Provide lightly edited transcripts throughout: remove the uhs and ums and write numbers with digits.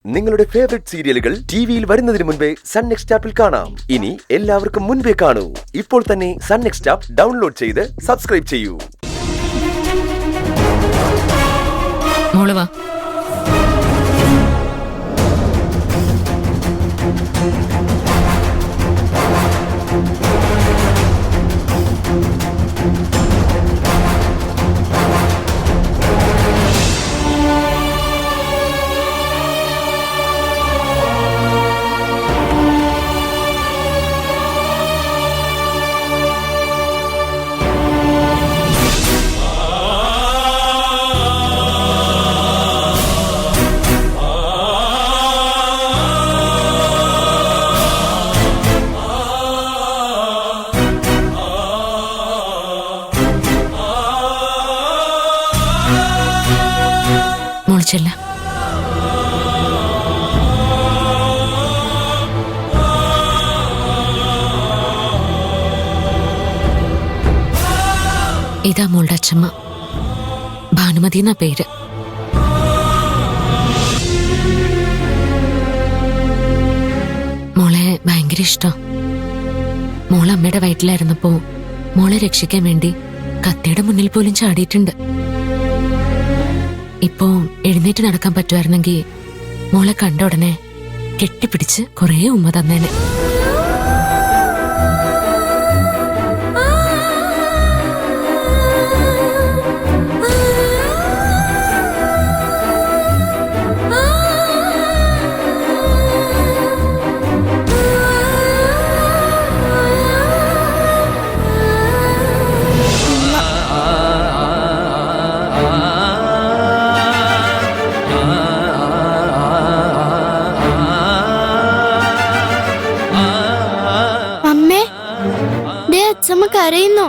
നിങ്ങളുടെ ഫേവറേറ്റ് സീരിയലുകൾ ടിവിയിൽ വരുന്നതിന് മുൻപേ സൺ നെക്സ്റ്റ് ആപ്പിൽ കാണാം. ഇനി എല്ലാവർക്കും മുൻപേ കാണൂ. ഇപ്പോൾ തന്നെ സൺ നെക്സ്റ്റ് ആപ്പ് ഡൗൺലോഡ് ചെയ്ത് സബ്സ്ക്രൈബ് ചെയ്യൂ. മോള് വാ. മോളിച്ചല്ല. ഇതാ മോളുടെ അച്ഛമ്മ. ഭാനുമതി എന്നാ പേര്. മോളെ ഭയങ്കര ഇഷ്ടം. മോള് അമ്മയുടെ വയറ്റിലായിരുന്നപ്പോ മോളെ രക്ഷിക്കാൻ വേണ്ടി കത്തിയുടെ മുന്നിൽ പോലും ചാടിയിട്ടുണ്ട്. ഇപ്പോ എഴുന്നേറ്റ് നടക്കാൻ പറ്റുമായിരുന്നെങ്കിൽ മോളെ കണ്ട ഉടനെ കെട്ടിപ്പിടിച്ച് കുറേ ഉമ്മ തന്നേനെ. അച്ഛമ്മ കരയുന്നു.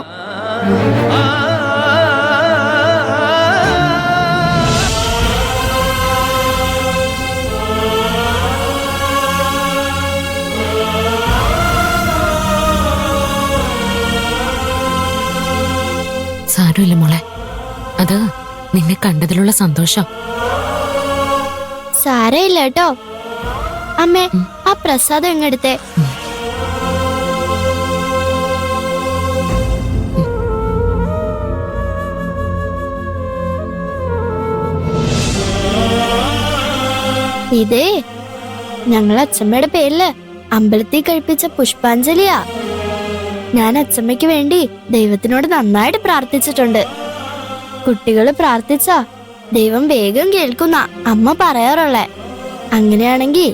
സാരമില്ല മോളെ, അത് നിന്നെ കണ്ടതിലുള്ള സന്തോഷം. സാരമില്ല കേട്ടോ. അമ്മേ, ആ പ്രസാദം എങ്ങെടുത്തേ. ഇതേ ഞങ്ങൾ അച്ഛമ്മയുടെ പേരില് അമ്പലത്തിൽ കഴിപ്പിച്ച പുഷ്പാഞ്ജലിയാ. ഞാൻ അച്ഛമ്മയ്ക്ക് വേണ്ടി ദൈവത്തിനോട് നന്നായിട്ട് പ്രാർത്ഥിച്ചിട്ടുണ്ട്. കുട്ടികള് പ്രാർത്ഥിച്ചാ ദൈവം വേഗം കേൾക്കുന്ന അമ്മ പറയാറുള്ളേ. അങ്ങനെയാണെങ്കി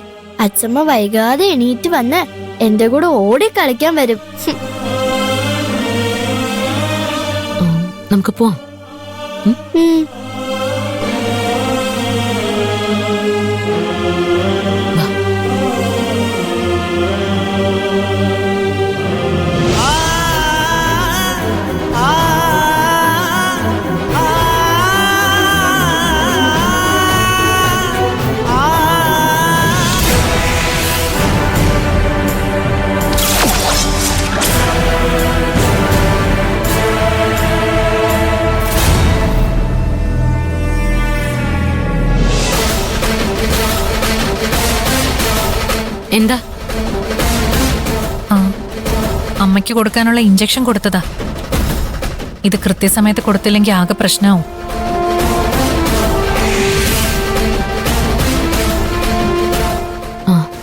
അച്ഛമ്മ വൈകാതെ എണീറ്റ് വന്ന് എന്റെ കൂടെ ഓടി കളിക്കാൻ വരും. നമുക്ക് പോവാം. എന്താ? അമ്മയ്ക്ക് കൊടുക്കാനുള്ള ഇഞ്ചക്ഷൻ കൊടുത്തതാ. ഇത് കൃത്യസമയത്ത് കൊടുത്തില്ലെങ്കിൽ ആകെ പ്രശ്നമാവും.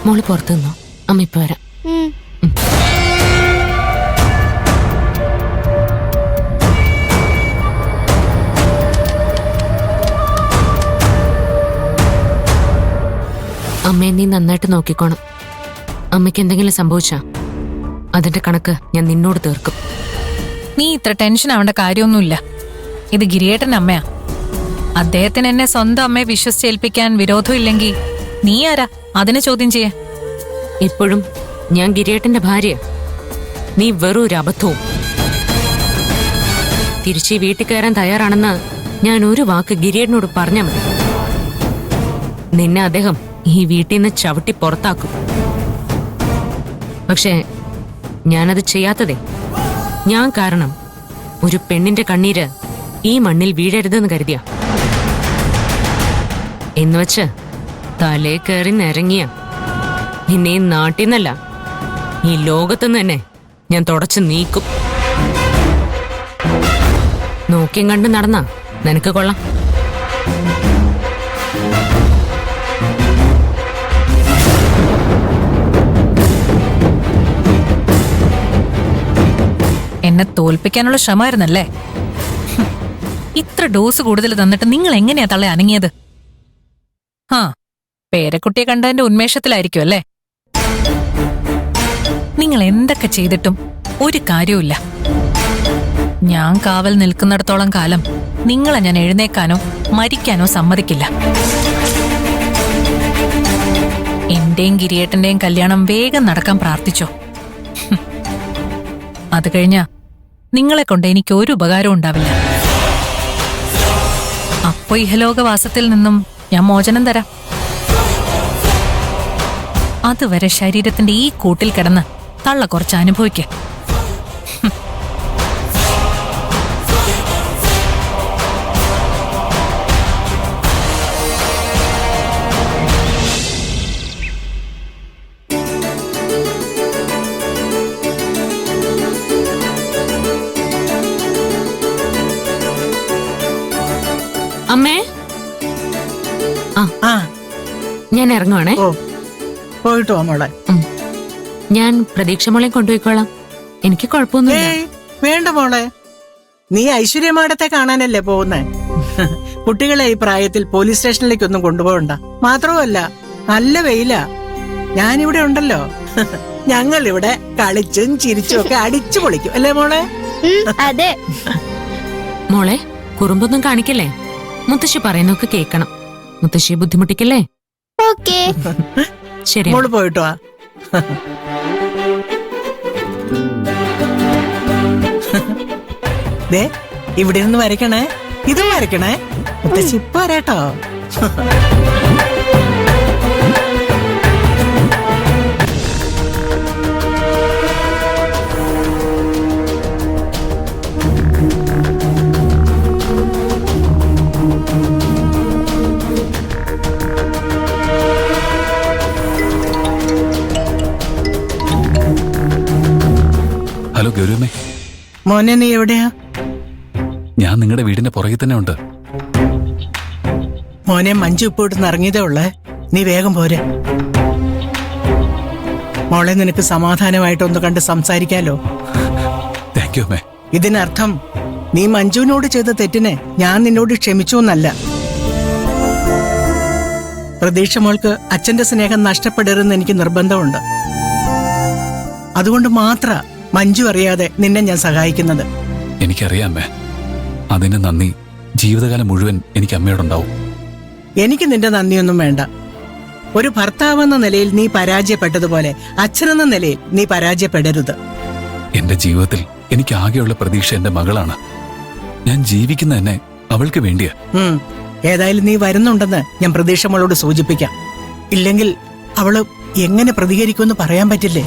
മോള് പുറത്തു നിന്നോ, അമ്മ ഇപ്പൊ വരാം. അമ്മയെ നീ നന്നായിട്ട് നോക്കിക്കോണം. അമ്മയ്ക്ക് എന്തെങ്കിലും സംഭവിച്ചാ അതിന്റെ കണക്ക് ഞാൻ നിന്നോട് തീർക്കും. നീ ഇത്ര ടെൻഷൻ ആവേണ്ട കാര്യമൊന്നുമില്ല. ഇത് ഗിരിയേട്ടന്റെ അമ്മയാ. അദ്ദേഹത്തിന് എന്നെ സ്വന്തം അമ്മയെ വിശ്വസിച്ചേൽപ്പിക്കാൻ വിരോധമില്ലെങ്കിൽ നീ ആരാ അതിനെ ചോദ്യം ചെയ്യേ? ഇപ്പോഴും ഞാൻ ഗിരിയേട്ടന്റെ ഭാര്യ. നീ വെറും ഒരു അബദ്ധവും. തിരിച്ച് വീട്ടിൽ കയറാൻ തയ്യാറാണെന്ന് ഞാൻ ഒരു വാക്ക് ഗിരിയേട്ടനോട് പറഞ്ഞാൽ മതി. നിന്നെ അദ്ദേഹം ഈ വീട്ടിൽ നിന്ന് ചവിട്ടി പുറത്താക്കും. പക്ഷേ ഞാനത് ചെയ്യാത്തതേ ഞാൻ കാരണം ഒരു പെണ്ണിന്റെ കണ്ണീര് ഈ മണ്ണിൽ വീഴരുതെന്ന് കരുതിയ. എന്നുവച്ച് തലേ കയറി നിരങ്ങിയ നിന്നെ ഈ നാട്ടിന്നല്ല ഈ ലോകത്തുനിന്ന് തന്നെ ഞാൻ തുടച്ചു നീക്കും. നോക്കിയും കണ്ട് നടന്നാ നിനക്ക് കൊള്ളാം. എന്നെ തോൽപ്പിക്കാനുള്ള ശ്രമമായിരുന്നല്ലേ? ഇത്ര ഡോസ് കൂടുതൽ തന്നിട്ട് നിങ്ങൾ എങ്ങനെയാ തള്ളെ അനങ്ങിയത്? ആ, പേരക്കുട്ടിയെ കണ്ടതിന്റെ ഉന്മേഷത്തിലായിരിക്കും അല്ലേ? നിങ്ങൾ എന്തൊക്കെ ചെയ്തിട്ടും ഒരു കാര്യവുമില്ല. ഞാൻ കാവൽ നിൽക്കുന്നിടത്തോളം കാലം നിങ്ങളെ ഞാൻ എഴുന്നേക്കാനോ മരിക്കാനോ സമ്മതിക്കില്ല. എന്റെയും ഗിരിയേട്ടന്റെയും കല്യാണം വേഗം നടക്കാൻ പ്രാർത്ഥിച്ചോ. അത് കഴിഞ്ഞാ നിങ്ങളെ കൊണ്ട് എനിക്ക് ഒരു ഉപകാരവും ഉണ്ടാവില്ല. അപ്പൊ ഇഹലോകവാസത്തിൽ നിന്നും ഞാൻ മോചനം തരാം. അതുവരെ ശരീരത്തിന്റെ ഈ കൂട്ടിൽ കിടന്ന് തള്ള കുറച്ച് അനുഭവിക്ക. അമ്മേ, ആ ഞാൻ ഇറങ്ങുവാണേ. ഓ പോയിട്ട് വാ മോളെ. ഞാൻ പ്രതീക്ഷ മോളെ കൊണ്ടുപോയിക്കോളാം. എനിക്ക് കുഴപ്പമൊന്നുമില്ല. ഏയ് വേണ്ട മോളെ, നീ ഐശ്വര്യമാടത്തെ കാണാനല്ലേ പോകുന്നേ. കുട്ടികളെ ഈ പ്രായത്തിൽ പോലീസ് സ്റ്റേഷനിലേക്കൊന്നും കൊണ്ടുപോകണ്ട. മാത്രവുമല്ല നല്ല വെയിലാ. ഞാനിവിടെ ഉണ്ടല്ലോ. ഞങ്ങൾ ഇവിടെ കളിച്ചും ചിരിച്ചും ഒക്കെ അടിച്ചു പൊളിക്കും അല്ലേ മോളെ? അതെ. മോളെ, കുറുമ്പൊന്നും കാണിക്കല്ലേ. മുത്തശ്ശി പറയുന്നൊക്കെ കേക്കണം. മുത്തശ്ശിയെ ബുദ്ധിമുട്ടിക്കല്ലേ. ഓക്കേ. ശരി. മോള് പോയിട്ട് വാ. ദേ ഇവിടെ നിന്ന് വരയ്ക്കണേ, ഇതും വരയ്ക്കണേ. മുത്തശ്ശി ഇപ്പൊ വരാട്ടോ. ഹലോ ഗൗരവമ്മേ, മോനെ നീ എവിടെയാ? ഞാൻ നിങ്ങളുടെ വീടിന്റെ പുറകെ തന്നെ ഉണ്ട്. മോനെ മഞ്ജു ഇപ്പൊ ഇവിടുന്ന് ഇറങ്ങിയതേ ഉള്ളേ. നീ വേഗം പോരെ. മോളെ നിനക്ക് സമാധാനമായിട്ടൊന്ന് കണ്ട് സംസാരിക്കാലോ. താങ്ക് യു അമ്മേ. ഇതിനർത്ഥം നീ മഞ്ജുവിനോട് ചെയ്ത തെറ്റിനെ ഞാൻ നിന്നോട് ക്ഷമിച്ചു എന്നല്ല. പ്രതീക്ഷ മോൾക്ക് അച്ഛന്റെ സ്നേഹം നഷ്ടപ്പെടരുതെന്ന് എനിക്ക് നിർബന്ധമുണ്ട്. അതുകൊണ്ട് മാത്ര മഞ്ജു അറിയാതെ നിന്നെ ഞാൻ സഹായിക്കുന്നത്. എനിക്കറിയാം അമ്മേ. അതിന് നന്ദി ജീവിതകാലം മുഴുവൻ എനിക്ക് അമ്മയോടുണ്ടാവും. എനിക്ക് നിന്റെ നന്ദിയൊന്നും വേണ്ട. ഒരു ഭർത്താവെന്ന നിലയിൽ നീ പരാജയപ്പെട്ടതുപോലെ അച്ഛനെന്ന നിലയിൽ നീ പരാജയപ്പെടരുത്. എന്റെ ജീവിതത്തിൽ എനിക്ക് ആകെയുള്ള പ്രതീക്ഷ എന്റെ മകളാണ്. ഞാൻ ജീവിക്കുന്ന തന്നെ അവൾക്ക് വേണ്ടിയാ. ഏതായാലും നീ വരുന്നുണ്ടെന്ന് ഞാൻ പ്രതീക്ഷ മോളോട് സൂചിപ്പിക്കാം. ഇല്ലെങ്കിൽ അവള് എങ്ങനെ പ്രതികരിക്കുമെന്ന് പറയാൻ പറ്റില്ലേ?